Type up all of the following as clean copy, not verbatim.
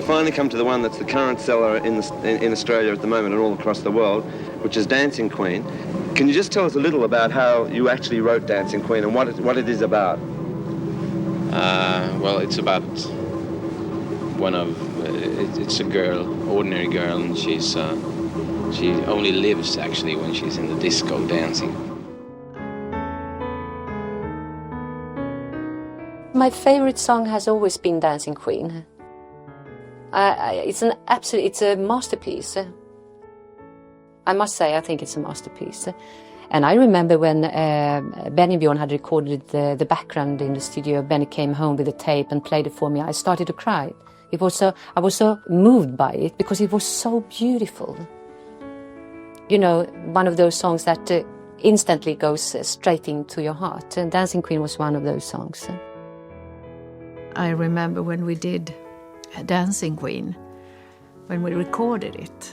finally come to the one that's the current seller in Australia at the moment and all across the world, which is Dancing Queen. Can you just tell us a little about how you actually wrote Dancing Queen and what it is about? Well, it's about it's a girl, ordinary girl, and she only lives actually when she's in the disco dancing. My favorite song has always been Dancing Queen. It's a masterpiece. I must say, I think it's a masterpiece. And I remember when Benny Bjorn had recorded the background in the studio. Benny came home with a tape and played it for me. I started to cry. I was so moved by it because it was so beautiful. You know, one of those songs that instantly goes straight into your heart. And Dancing Queen was one of those songs. I remember when we did Dancing Queen, when we recorded it,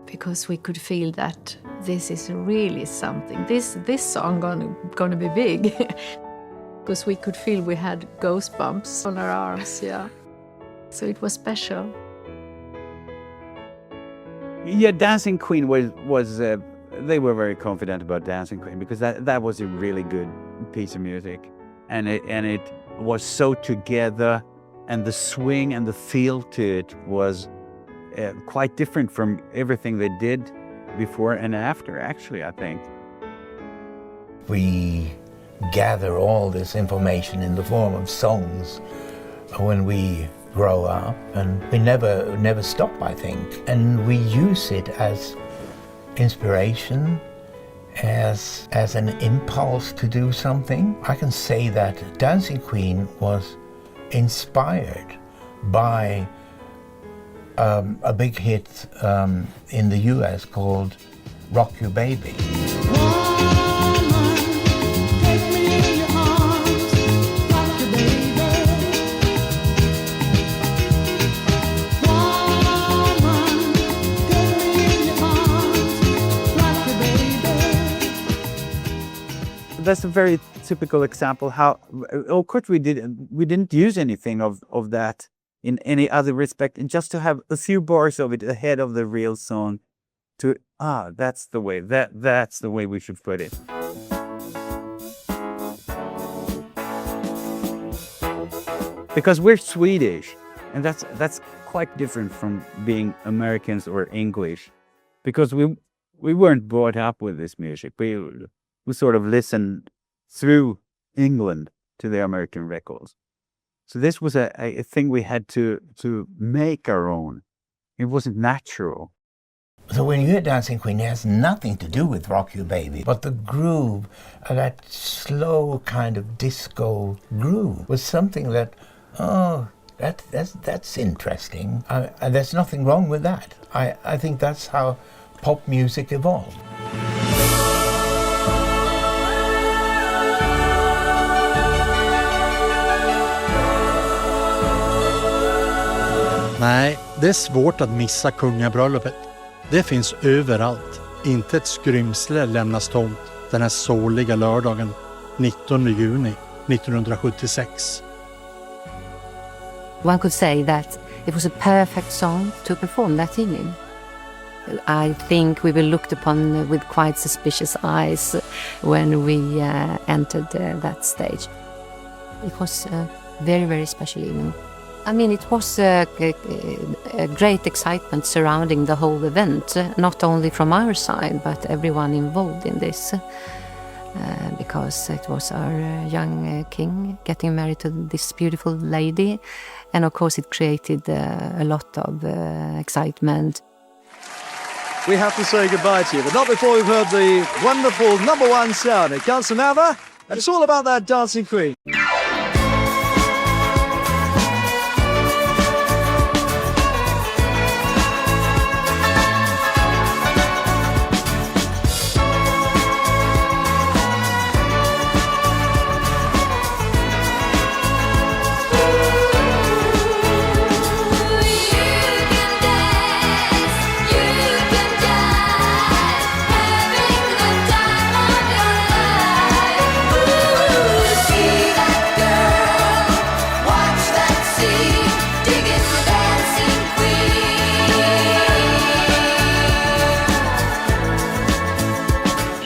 because we could feel that this is really something. This song gonna be big, because we could feel we had goosebumps on our arms. Yeah, so it was special. Yeah, Dancing Queen was they were very confident about Dancing Queen because that was a really good piece of music, and it was so together, and the swing and the feel to it was quite different from everything they did before and after, actually, I think. We gather all this information in the form of songs when we grow up, and we never stop, I think. And we use it as inspiration, as an impulse to do something. I can say that Dancing Queen was inspired by a big hit in the US called Rock You Baby. That's a very typical example how, of course, we didn't use anything of that in any other respect, and just to have a few bars of it ahead of the real song, that's the way we should put it. Because we're Swedish, and that's quite different from being Americans or English, because we weren't brought up with this music. We sort of listened through England to the American records. So this was a thing we had to make our own. It wasn't natural. So when you hear Dancing Queen, it has nothing to do with Rock You Baby, but the groove, that slow kind of disco groove, was something that, that's interesting. And there's nothing wrong with that. I think that's how pop music evolved. Nej, det är svårt att missa kungabröllopet. Det finns överallt. Inte ett skrymsle lämnas tomt den här soliga lördagen 19 juni 1976. One could say that it was a perfect song to perform that evening. I think we were looked upon with quite suspicious eyes when we entered that stage. It was a very, very special evening. I mean, it was a great excitement surrounding the whole event, not only from our side, but everyone involved in this, because it was our young king getting married to this beautiful lady, and of course it created a lot of excitement. We have to say goodbye to you, but not before we've heard the wonderful #1 sound. It comes from ABBA, and it's all about that Dancing Queen.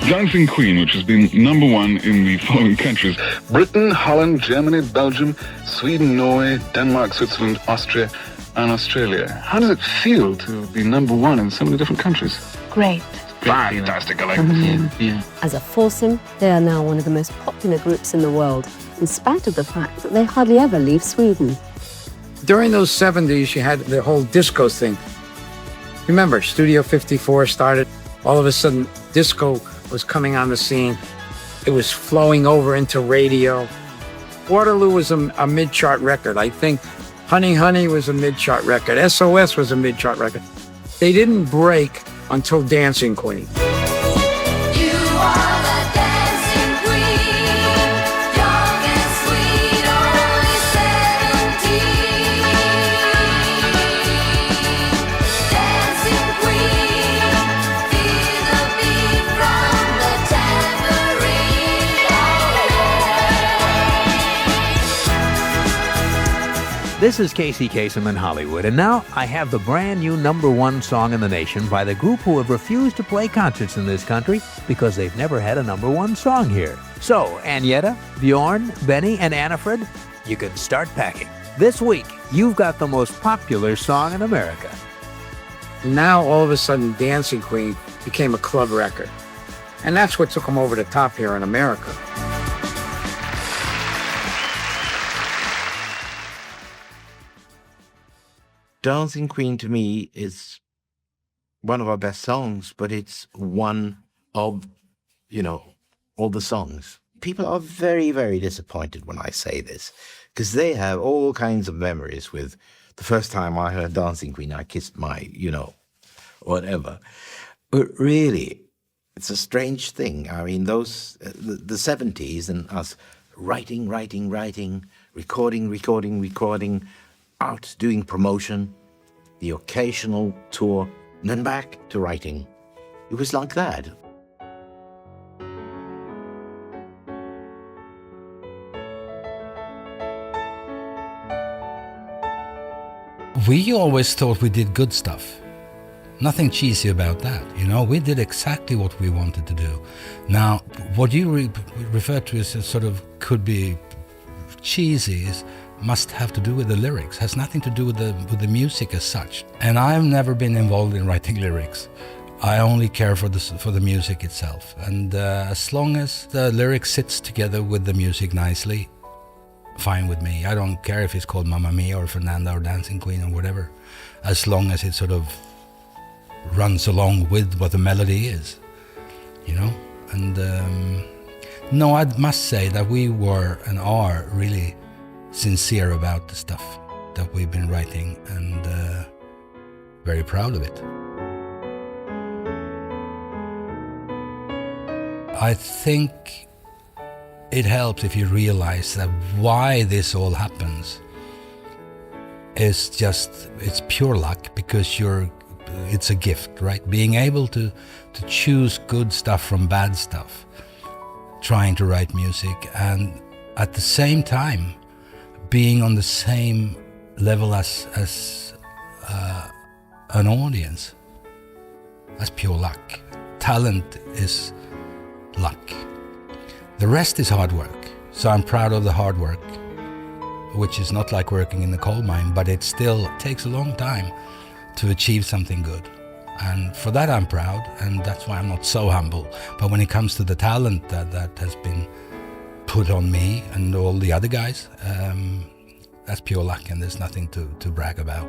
Dancing Queen, which has been number one in the following countries: Britain, Holland, Germany, Belgium, Sweden, Norway, Denmark, Switzerland, Austria, and Australia. How does it feel to be number one in so many different countries? Great. Fantastic, Alex. Yeah. As a foursome, they are now one of the most popular groups in the world, in spite of the fact that they hardly ever leave Sweden. During those 70s, you had the whole disco thing. Remember, Studio 54 started. All of a sudden, disco was coming on the scene. It was flowing over into radio. Waterloo was a mid-chart record. I think Honey Honey was a mid-chart record. SOS was a mid-chart record. They didn't break until Dancing Queen. This is Casey Kasem in Hollywood, and now I have the brand new #1 song in the nation by the group who have refused to play concerts in this country because they've never had a #1 song here. So, Agneta, Bjorn, Benny, and Annifred, you can start packing. This week, you've got the most popular song in America. Now, all of a sudden, Dancing Queen became a club record. And that's what took them over the top here in America. Dancing Queen to me is one of our best songs, but it's one of, all the songs. People are very, very disappointed when I say this, because they have all kinds of memories with the first time I heard Dancing Queen, I kissed my, whatever. But really, it's a strange thing. I mean, those, the 70s and us writing, recording, out doing promotion, the occasional tour, and then back to writing. It was like that. We always thought we did good stuff. Nothing cheesy about that. We did exactly what we wanted to do. Now, what you refer to as sort of could be cheesy must have to do with the lyrics, has nothing to do with the music as such. And I've never been involved in writing lyrics. I only care for the music itself. And as long as the lyric sits together with the music nicely, fine with me. I don't care if it's called Mamma Mia or Fernanda or Dancing Queen or whatever, as long as it sort of runs along with what the melody is, And no, I must say that we were and are really sincere about the stuff that we've been writing, and very proud of it. I think it helps if you realize that why this all happens is it's pure luck, because it's a gift, right? Being able to choose good stuff from bad stuff, trying to write music, and at the same time being on the same level as an audience. That's pure luck. Talent is luck. The rest is hard work. So I'm proud of the hard work, which is not like working in the coal mine, but it still takes a long time to achieve something good. And for that I'm proud, and that's why I'm not so humble. But when it comes to the talent that has been put on me and all the other guys, that's pure luck, and there's nothing to brag about.